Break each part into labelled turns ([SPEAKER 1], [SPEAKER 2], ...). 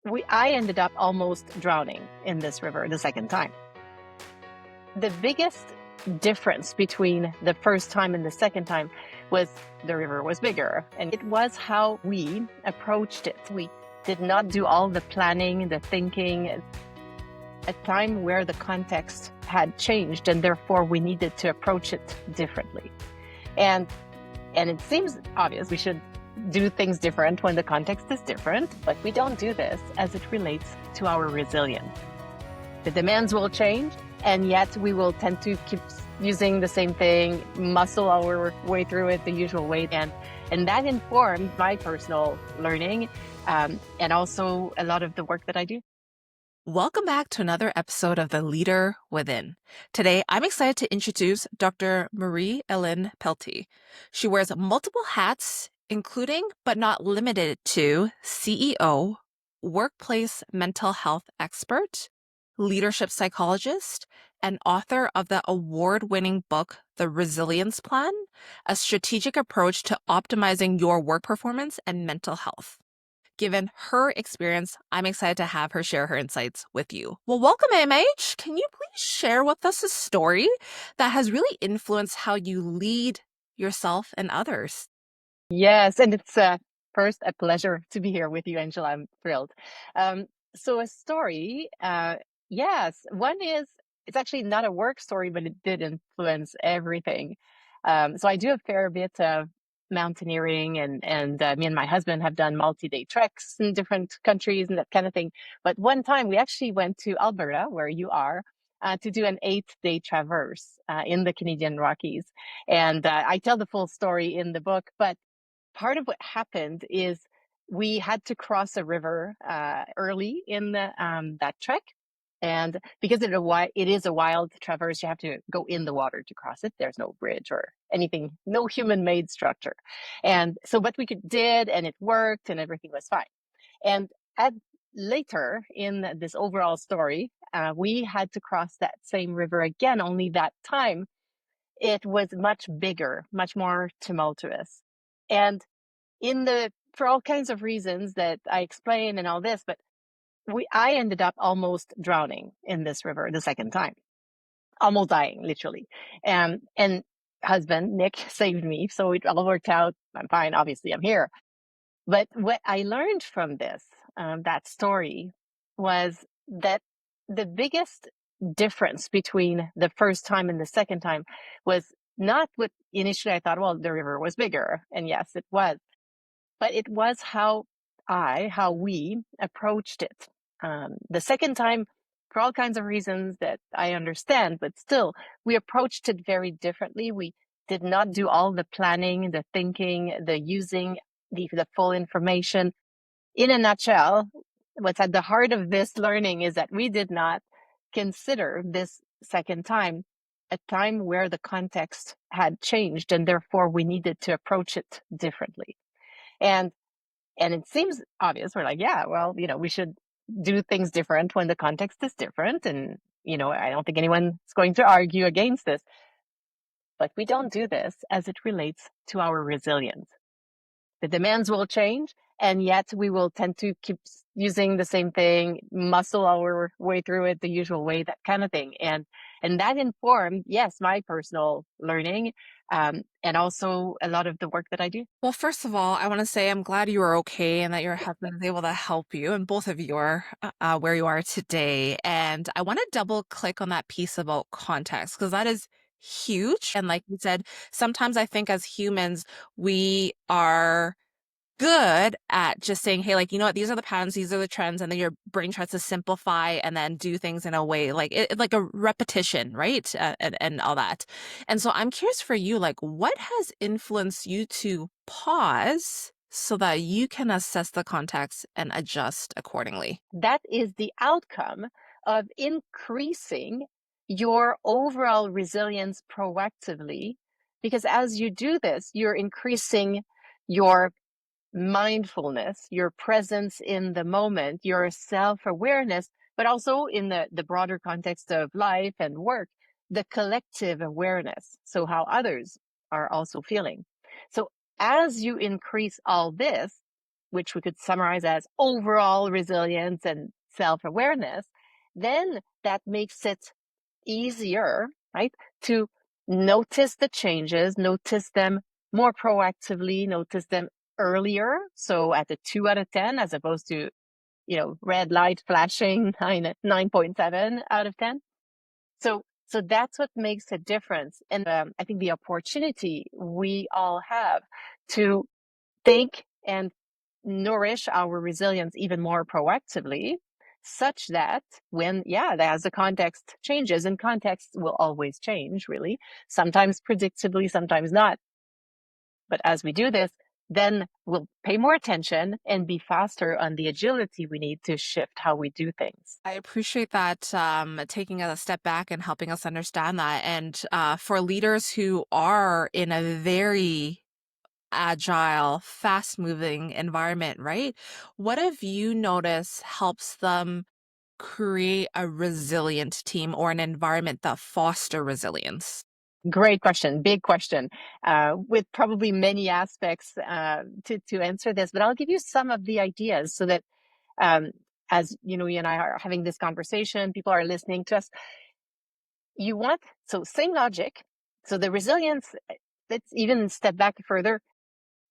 [SPEAKER 1] I ended up almost drowning in this river the second time. The biggest difference between the first time and the second time was the river was bigger, and it was how we approached it. We did not do all the planning, the thinking, a time where the context had changed, and therefore we needed to approach it differently. And it seems obvious we should do things different when the context is different, but we don't do this as it relates to our resilience. The demands will change, and yet we will tend to keep using the same thing, muscle our way through it the usual way. And that informed my personal learning, and also a lot of the work that I do.
[SPEAKER 2] Welcome back to another episode of The Leader Within. Today, I'm excited to introduce Dr. Marie-Helène Pelletier. She wears multiple hats, including but not limited to CEO, workplace mental health expert, leadership psychologist, and author of the award-winning book, The Resilience Plan, a strategic approach to optimizing your work performance and mental health. Given her experience, I'm excited to have her share her insights with you. Well, welcome, MH. Can you please share with us a story that has really influenced how you lead yourself and others?
[SPEAKER 1] Yes, and it's first a pleasure to be here with you, Angela. I'm thrilled. So a story, yes, one is it's actually not a work story, but it did influence everything. So I do a fair bit of mountaineering, and me and my husband have done multi-day treks in different countries and that kind of thing. But one time we actually went to Alberta, where you are, to do an 8-day traverse in the Canadian Rockies. And I tell the full story in the book, but part of what happened is we had to cross a river early in that trek. And because it is a wild traverse, you have to go in the water to cross it. There's no bridge or anything, no human-made structure. And so, but did, and it worked, and everything was fine. And later in this overall story, we had to cross that same river again, only that time it was much bigger, much more tumultuous. And for all kinds of reasons that I explain and all this, but I ended up almost drowning in this river the second time, almost dying, literally. And husband, Nick, saved me. So it all worked out. I'm fine. Obviously, I'm here. But what I learned from that story, was that the biggest difference between the first time and the second time was not what initially I thought, well, the river was bigger. And yes, it was. But it was how we approached it. The second time, for all kinds of reasons that I understand, but still, we approached it very differently. We did not do all the planning, the thinking, the using the full information. In a nutshell, what's at the heart of this learning is that we did not consider this second time a time where the context had changed, and therefore we needed to approach it differently. And it seems obvious. We're like, yeah, well, we should do things different when the context is different. And, I don't think anyone's going to argue against this. But we don't do this as it relates to our resilience. The demands will change, and yet we will tend to keep using the same thing, muscle our way through it the usual way, that kind of thing. And that informed, yes, my personal learning, and also a lot of the work that I do.
[SPEAKER 2] Well, first of all, I want to say I'm glad you are okay and that your husband is able to help you, and both of you are where you are today. And I want to double click on that piece about context, because that is huge. And like you said, sometimes I think as humans, we are good at just saying, hey, like, you know what, these are the patterns, these are the trends, and then your brain tries to simplify and then do things in a way like like a repetition, right? And all that. And so I'm curious for you, like, what has influenced you to pause so that you can assess the context and adjust accordingly?
[SPEAKER 1] That is the outcome of increasing your overall resilience proactively. Because as you do this, you're increasing your mindfulness, your presence in the moment, your self-awareness, but also in the broader context of life and work, the collective awareness. So how others are also feeling. So as you increase all this, which we could summarize as overall resilience and self-awareness, then that makes it easier, right, to notice the changes, notice them more proactively, notice them earlier. So at a 2 out of 10, as opposed to, red light flashing 9.7 out of 10. So that's what makes a difference. And I think the opportunity we all have to think and nourish our resilience even more proactively, such that when, as the context changes, and context will always change, really, sometimes predictably, sometimes not. But as we do this, then we'll pay more attention and be faster on the agility we need to shift how we do things.
[SPEAKER 2] I appreciate that taking a step back and helping us understand that. And for leaders who are in a very agile, fast moving environment, right? What have you noticed helps them create a resilient team or an environment that foster resilience?
[SPEAKER 1] Great question, big question, with probably many aspects to answer this. But I'll give you some of the ideas so that, um, as you know, you and I are having this conversation, people are listening to us. So same logic. So the resilience, let's even step back further.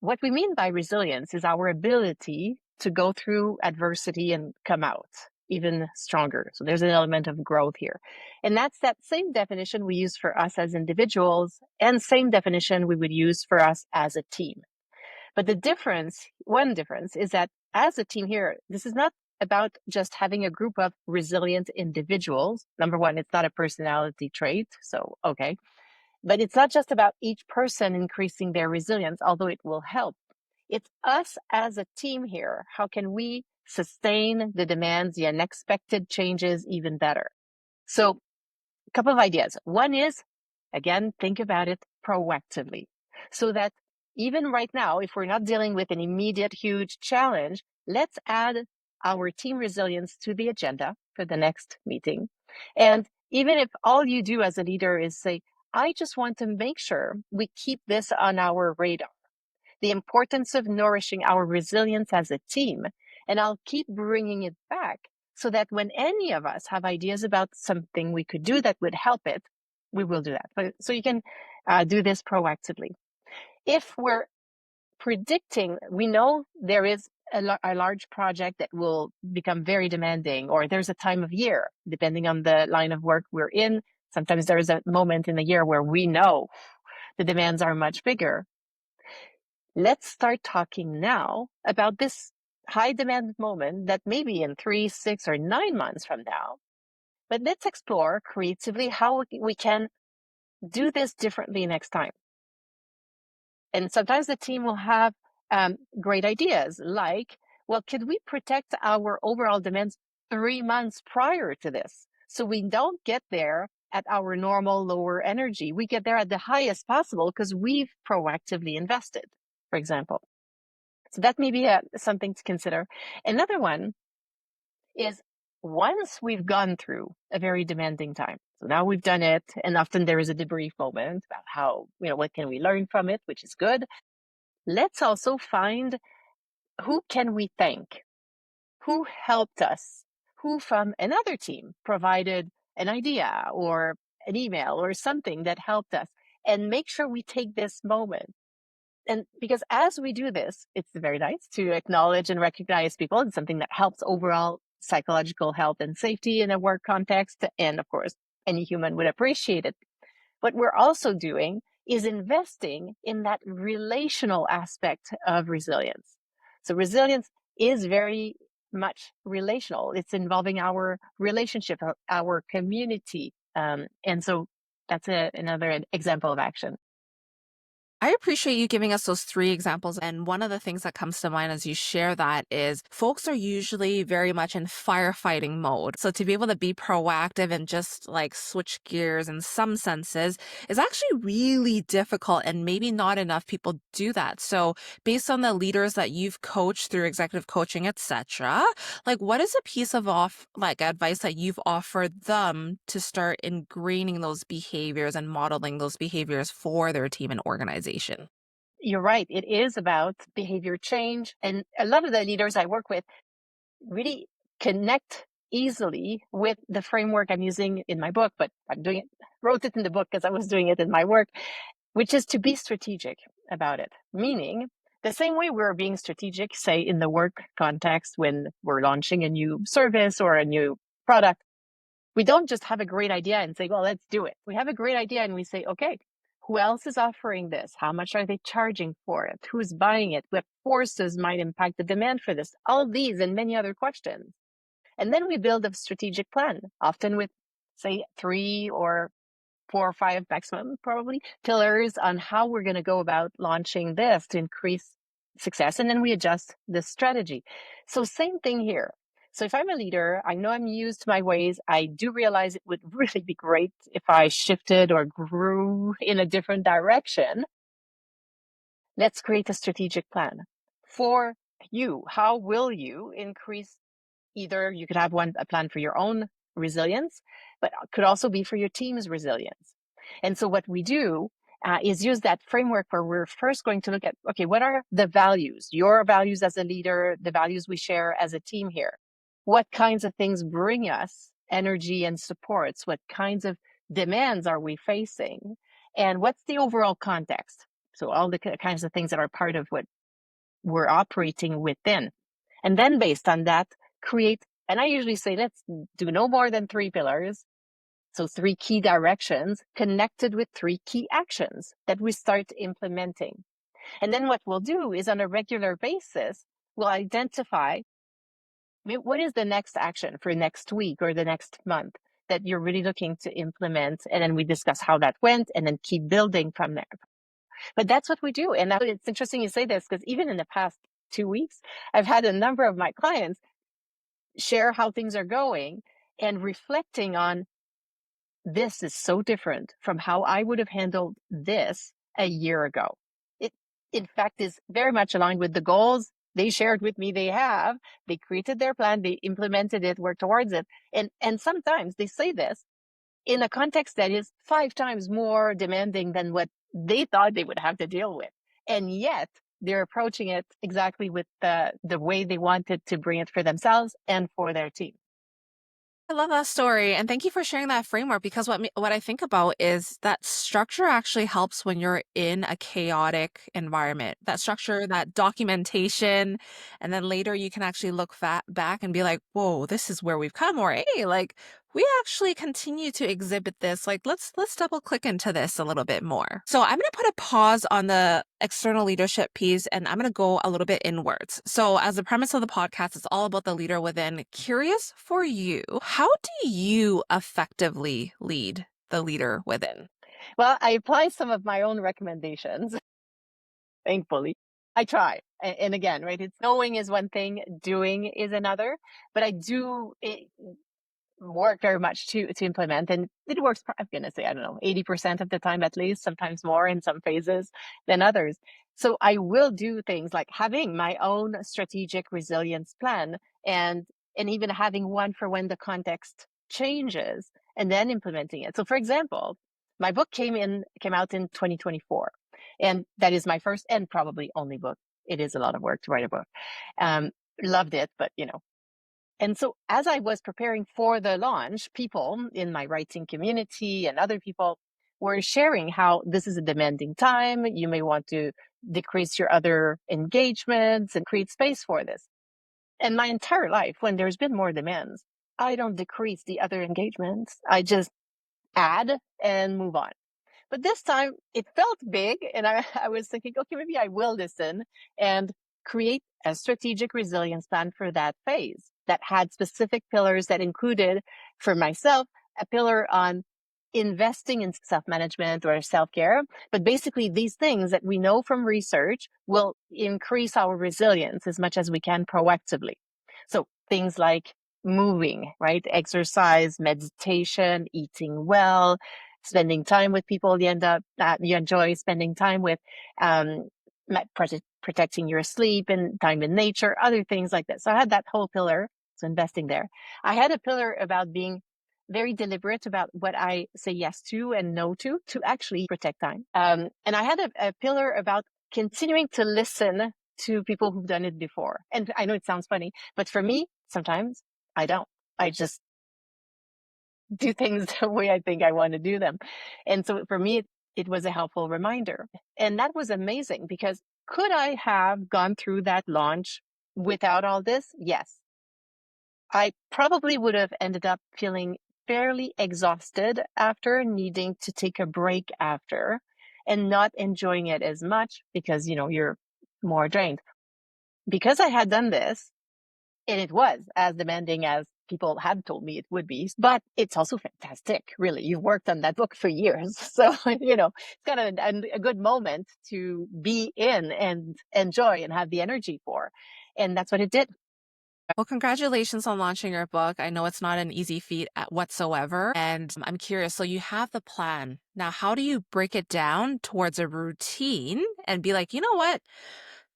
[SPEAKER 1] What we mean by resilience is our ability to go through adversity and come out even stronger. So there's an element of growth here. And that's that same definition we use for us as individuals, and same definition we would use for us as a team. But one difference is that as a team here, this is not about just having a group of resilient individuals. Number one, it's not a personality trait. So, okay. But it's not just about each person increasing their resilience, although it will help. It's us as a team here. How can we sustain the demands, the unexpected changes even better? So a couple of ideas. One is, again, think about it proactively, so that even right now, if we're not dealing with an immediate huge challenge, let's add our team resilience to the agenda for the next meeting. And even if all you do as a leader is say, I just want to make sure we keep this on our radar, the importance of nourishing our resilience as a team. And I'll keep bringing it back so that when any of us have ideas about something we could do that would help it, we will do that. So you can do this proactively. If we're predicting, we know there is a large project that will become very demanding, or there's a time of year, depending on the line of work we're in. Sometimes there is a moment in the year where we know the demands are much bigger. Let's start talking now about this high demand moment that maybe in 3, 6, or 9 months from now. But let's explore creatively how we can do this differently next time. And sometimes the team will have great ideas like, well, could we protect our overall demands 3 months prior to this? So we don't get there at our normal lower energy. We get there at the highest possible because we've proactively invested, for example. So that may be something to consider. Another one is, once we've gone through a very demanding time, so now we've done it, and often there is a debrief moment about how, what can we learn from it, which is good. Let's also find, who can we thank? Who helped us? Who from another team provided an idea or an email or something that helped us? And make sure we take this moment. And because as we do this, it's very nice to acknowledge and recognize people. It's something that helps overall psychological health and safety in a work context. And of course, any human would appreciate it. What we're also doing is investing in that relational aspect of resilience. So resilience is very much relational. It's involving our relationship, our community. And so that's another example of action.
[SPEAKER 2] I appreciate you giving us those three examples. And one of the things that comes to mind as you share that is folks are usually very much in firefighting mode. So to be able to be proactive and just like switch gears in some senses is actually really difficult. And maybe not enough people do that. So based on the leaders that you've coached through executive coaching, etc., like what is a piece of advice that you've offered them to start ingraining those behaviors and modeling those behaviors for their team and organization?
[SPEAKER 1] You're right. It is about behavior change. And a lot of the leaders I work with really connect easily with the framework I'm using in my book, but wrote it in the book because I was doing it in my work, which is to be strategic about it. Meaning, the same way we're being strategic, say, in the work context when we're launching a new service or a new product, we don't just have a great idea and say, well, let's do it. We have a great idea and we say, okay, who else is offering this? How much are they charging for it? Who's buying it? What forces might impact the demand for this? All of these and many other questions. And then we build a strategic plan, often with, say, 3 or 4 or 5 maximum, probably, pillars on how we're going to go about launching this to increase success. And then we adjust the strategy. So same thing here. So if I'm a leader, I know I'm used to my ways. I do realize it would really be great if I shifted or grew in a different direction. Let's create a strategic plan for you. How will you increase? Either you could have a plan for your own resilience, but could also be for your team's resilience. And so what we do is use that framework where we're first going to look at, okay, what are the values, your values as a leader, the values we share as a team here? What kinds of things bring us energy and supports? What kinds of demands are we facing? And what's the overall context? So all the kinds of things that are part of what we're operating within. And then based on that, create, and I usually say, let's do no more than 3 pillars. So 3 key directions connected with 3 key actions that we start implementing. And then what we'll do is on a regular basis, we'll identify what is the next action for next week or the next month that you're really looking to implement. And then we discuss how that went and then keep building from there. But that's what we do. And it's interesting you say this because even in the past 2 weeks, I've had a number of my clients share how things are going and reflecting on this is so different from how I would have handled this a year ago. It, in fact, is very much aligned with the goals they shared with me they created their plan, they implemented it, worked towards it. And sometimes they say this in a context that is 5 times more demanding than what they thought they would have to deal with. And yet they're approaching it exactly with the way they wanted to bring it for themselves and for their team.
[SPEAKER 2] I love that story, and thank you for sharing that framework because what I think about is that structure actually helps when you're in a chaotic environment. That structure, that documentation, and then later you can actually look back and be like, "Whoa, this is where we've come," or "Hey, like we actually continue to exhibit this. Like let's double click into this a little bit more." So I'm gonna put a pause on the external leadership piece and I'm gonna go a little bit inwards. So as the premise of the podcast is all about the leader within, curious for you, how do you effectively lead the leader within?
[SPEAKER 1] Well, I apply some of my own recommendations, thankfully. I try. And again, right, it's knowing is one thing, doing is another. But I do work very much to implement, and it works, I'm going to say, I don't know, 80% of the time at least, sometimes more in some phases than others. So I will do things like having my own strategic resilience plan and even having one for when the context changes and then implementing it. So for example, my book came out in 2024, and that is my first and probably only book. It is a lot of work to write a book. Loved it, but and so as I was preparing for the launch, people in my writing community and other people were sharing how this is a demanding time. You may want to decrease your other engagements and create space for this. And my entire life, when there's been more demands, I don't decrease the other engagements. I just add and move on. But this time it felt big, and I was thinking, okay, maybe I will listen and create a strategic resilience plan for that phase that had specific pillars that included, for myself, a pillar on investing in self-management or self-care. But basically, these things that we know from research will increase our resilience as much as we can proactively. So things like moving, right? Exercise, meditation, eating well, spending time with people you enjoy spending time with, protecting your sleep and time in nature, other things like that. So I had that whole pillar. So investing there. I had a pillar about being very deliberate about what I say yes to and no to actually protect time. And I had a pillar about continuing to listen to people who've done it before. And I know it sounds funny, but for me, sometimes I don't. I just do things the way I think I want to do them. And so for me, it was a helpful reminder. And that was amazing because could I have gone through that launch without all this? Yes. I probably would have ended up feeling fairly exhausted after, needing to take a break after, and not enjoying it as much because, you're more drained. Because I had done this, and it was as demanding as people had told me it would be, but it's also fantastic, really. You've worked on that book for years. So, it's kind of a good moment to be in and enjoy and have the energy for. And that's what it did.
[SPEAKER 2] Well, congratulations on launching your book. I know it's not an easy feat whatsoever. And I'm curious, so you have the plan. Now, how do you break it down towards a routine and be like, you know what?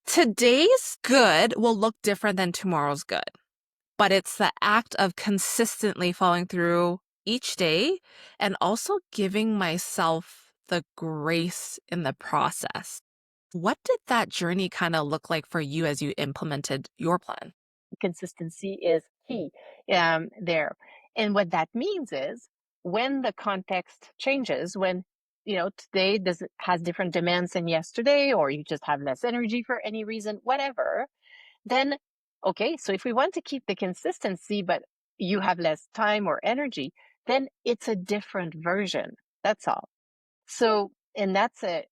[SPEAKER 2] Today's good will look different than tomorrow's good. But it's the act of consistently following through each day and also giving myself the grace in the process. What did that journey kind of look like for you as you implemented your plan?
[SPEAKER 1] Consistency is key there. And what that means is when the context changes, when today has different demands than yesterday, or you just have less energy for any reason, whatever, then okay, so if we want to keep the consistency, but you have less time or energy, then it's a different version. That's all. So, and that's the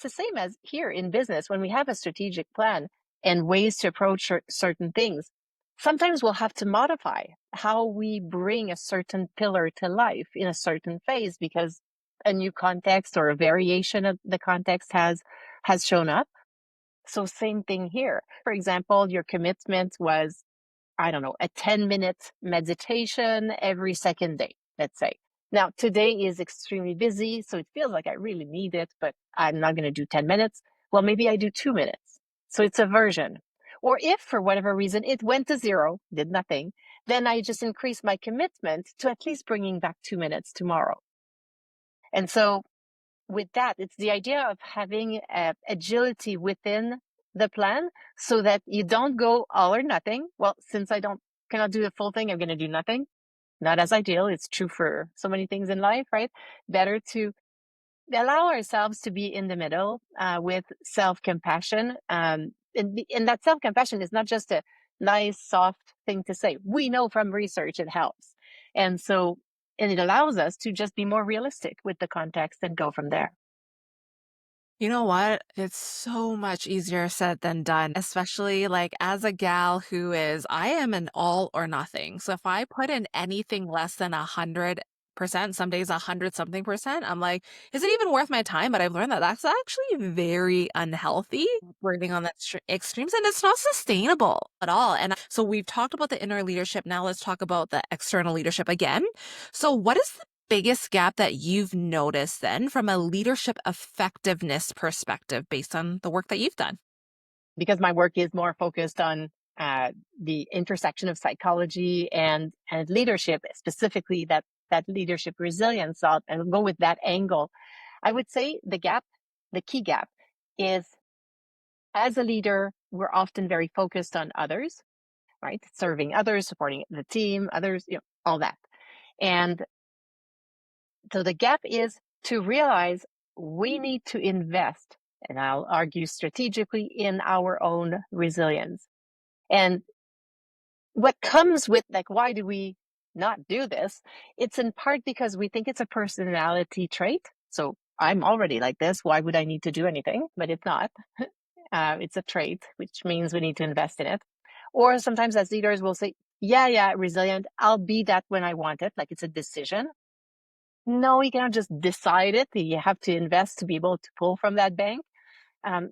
[SPEAKER 1] same as here in business when we have a strategic plan and ways to approach certain things. Sometimes we'll have to modify how we bring a certain pillar to life in a certain phase because a new context or a variation of the context has shown up. So same thing here. For example, your commitment was, I don't know, a 10-minute meditation every second day, let's say. Now, today is extremely busy, so it feels like I really need it, but I'm not going to do 10 minutes. Well, maybe I do 2 minutes. So it's a version. Or if for whatever reason it went to zero, did nothing, then I just increase my commitment to at least bringing back 2 minutes tomorrow. And so with that, it's the idea of having agility within the plan so that you don't go all or nothing. Well, since I don't cannot do the full thing, I'm going to do nothing. Not as ideal. It's true for so many things in life, right? Better to allow ourselves to be in the middle with self-compassion. And that self-compassion is not just a nice, soft thing to say. We know from research it helps. And so, and it allows us to just be more realistic with the context and go from there.
[SPEAKER 2] You know what? It's so much easier said than done, especially like as a gal I am an all or nothing. So if I put in anything less than 100%, some days 100 something percent, I'm like, is it even worth my time? But I've learned that that's actually very unhealthy, operating on that extremes, and it's not sustainable at all. And so we've talked about the inner leadership. Now let's talk about the external leadership again. So what is the biggest gap that you've noticed then from a leadership effectiveness perspective based on the work that you've done?
[SPEAKER 1] Because my work is more focused on the intersection of psychology and leadership, specifically that leadership resilience. I'll go with that angle. I would say the key gap is as a leader, we're often very focused on others, right? Serving others, supporting the team, others, all that. And so the gap is to realize we need to invest, and I'll argue strategically, in our own resilience. And what comes with, like, why do we not do this? It's in part because we think it's a personality trait. So I'm already like this. Why would I need to do anything? But it's not. It's a trait, which means we need to invest in it. Or sometimes as leaders, we'll say, yeah, resilient. I'll be that when I want it. Like it's a decision. No, you cannot just decide it. You have to invest to be able to pull from that bank.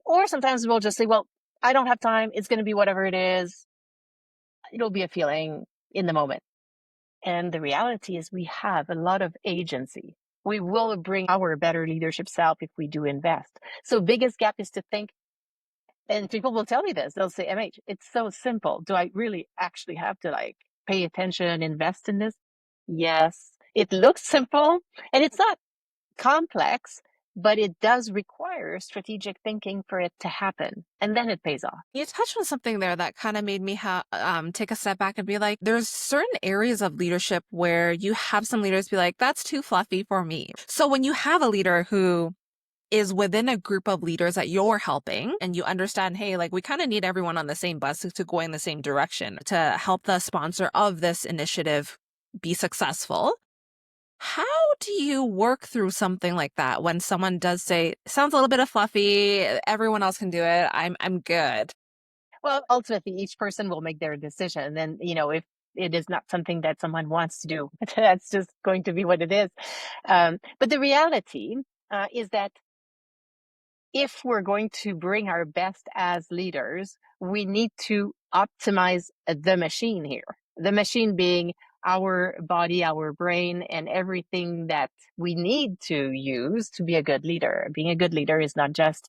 [SPEAKER 1] Or sometimes we'll just say, well, I don't have time. It's going to be whatever it is. It'll be a feeling in the moment. And the reality is we have a lot of agency. We will bring our better leadership self if we do invest. So biggest gap is to think, and people will tell me this, they'll say, MH, it's so simple. Do I really actually have to like pay attention and invest in this? Yes, it looks simple and it's not complex, but it does require strategic thinking for it to happen. And then it pays off.
[SPEAKER 2] You touched on something there that kind of made me take a step back and be like, there's certain areas of leadership where you have some leaders be like, that's too fluffy for me. So when you have a leader who is within a group of leaders that you're helping and you understand, hey, like we kind of need everyone on the same bus to go in the same direction to help the sponsor of this initiative be successful. How do you work through something like that when someone does say, sounds a little bit of fluffy, everyone else can do it, I'm good?
[SPEAKER 1] Well, ultimately, each person will make their decision. And, if it is not something that someone wants to do, that's just going to be what it is. But the reality is that if we're going to bring our best as leaders, we need to optimize the machine here. The machine being our body, our brain, and everything that we need to use to be a good leader. Being a good leader is not just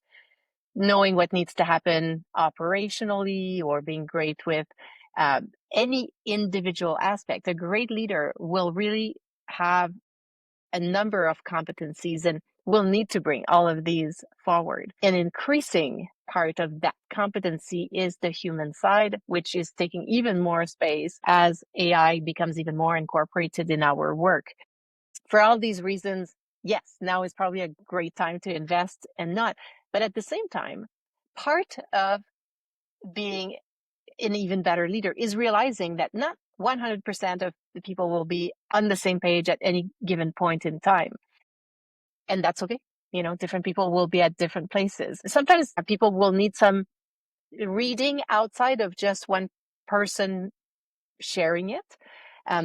[SPEAKER 1] knowing what needs to happen operationally or being great with any individual aspect. A great leader will really have a number of competencies and will need to bring all of these forward. An increasing part of that competency is the human side, which is taking even more space as AI becomes even more incorporated in our work. For all these reasons, yes, now is probably a great time to invest and not. But at the same time, part of being an even better leader is realizing that not 100% of the people will be on the same page at any given point in time. And that's okay. Different people will be at different places. Sometimes people will need some reading outside of just one person sharing it.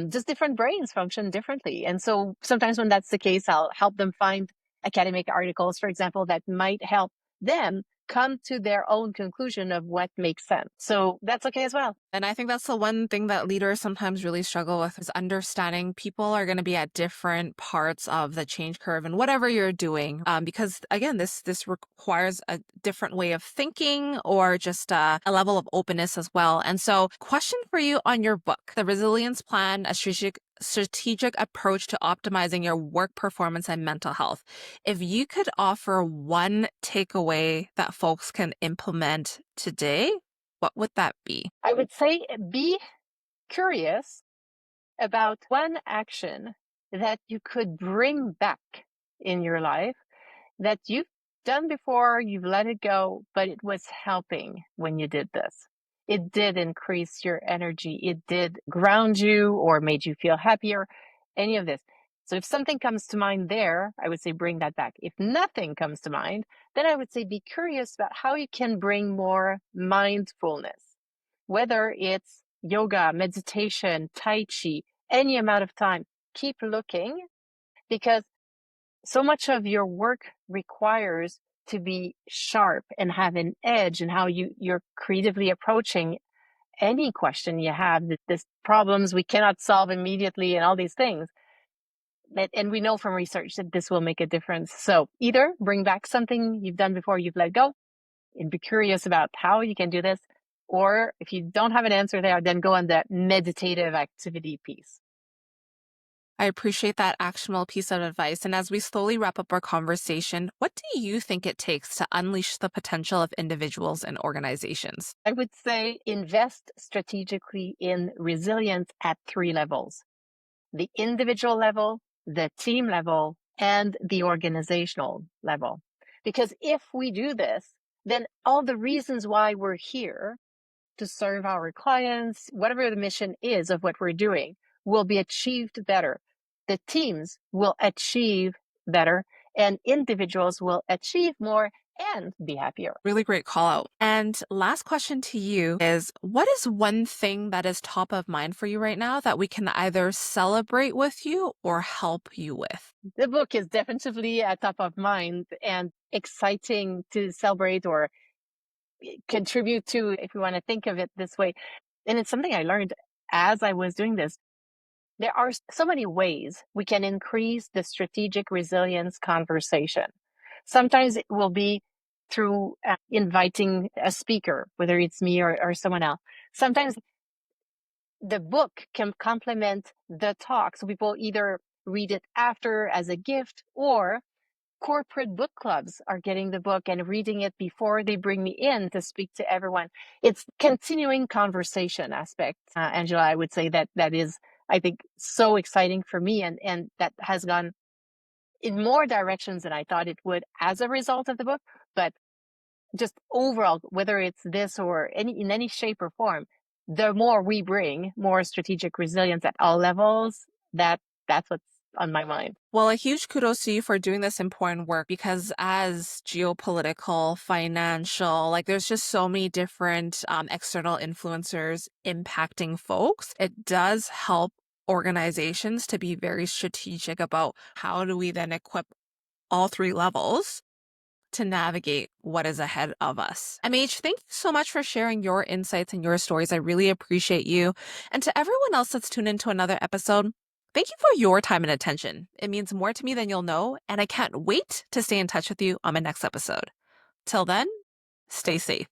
[SPEAKER 1] Just different brains function differently. And so sometimes when that's the case, I'll help them find academic articles, for example, that might help them come to their own conclusion of what makes sense. So that's okay as well.
[SPEAKER 2] And I think that's the one thing that leaders sometimes really struggle with is understanding people are going to be at different parts of the change curve and whatever you're doing. Because again, this requires a different way of thinking or just a level of openness as well. And so question for you on your book, The Resilience Plan, a strategic approach to optimizing your work performance and mental health. If you could offer one takeaway that folks can implement today, what would that be?
[SPEAKER 1] I would say be curious about one action that you could bring back in your life that you've done before, you've let it go, but it was helping when you did this. It did increase your energy. It did ground you or made you feel happier, any of this. So if something comes to mind there, I would say bring that back. If nothing comes to mind, then I would say be curious about how you can bring more mindfulness, whether it's yoga, meditation, Tai Chi, any amount of time. Keep looking because so much of your work requires to be sharp and have an edge in how you're creatively approaching any question you have, this problems we cannot solve immediately and all these things. And we know from research that this will make a difference. So either bring back something you've done before you've let go and be curious about how you can do this. Or if you don't have an answer there, then go on the meditative activity piece.
[SPEAKER 2] I appreciate that actionable piece of advice. And as we slowly wrap up our conversation, what do you think it takes to unleash the potential of individuals and organizations?
[SPEAKER 1] I would say invest strategically in resilience at 3 levels: the individual level, the team level, and the organizational level. Because if we do this, then all the reasons why we're here to serve our clients, whatever the mission is of what we're doing, will be achieved better. The teams will achieve better, and individuals will achieve more and be happier.
[SPEAKER 2] Really great call out. And last question to you is what is one thing that is top of mind for you right now that we can either celebrate with you or help you with?
[SPEAKER 1] The book is definitely at top of mind and exciting to celebrate or contribute to, if we want to think of it this way. And it's something I learned as I was doing this. There are so many ways we can increase the strategic resilience conversation. Sometimes it will be through inviting a speaker, whether it's me or someone else. Sometimes the book can complement the talk. So people either read it after as a gift or corporate book clubs are getting the book and reading it before they bring me in to speak to everyone. It's continuing conversation aspect, Angela. I would say that is, I think, so exciting for me, and that has gone in more directions than I thought it would as a result of the book. But just overall, whether it's this or in any shape or form, the more we bring more strategic resilience at all levels, that's what's on my mind.
[SPEAKER 2] Well, a huge kudos to you for doing this important work because as geopolitical, financial, like there's just so many different external influencers impacting folks. It does help organizations to be very strategic about how do we then equip all three levels to navigate what is ahead of us. MH, thank you so much for sharing your insights and your stories. I really appreciate you. And to everyone else that's tuned into another episode, thank you for your time and attention. It means more to me than you'll know, and I can't wait to stay in touch with you on my next episode. Till then, stay safe.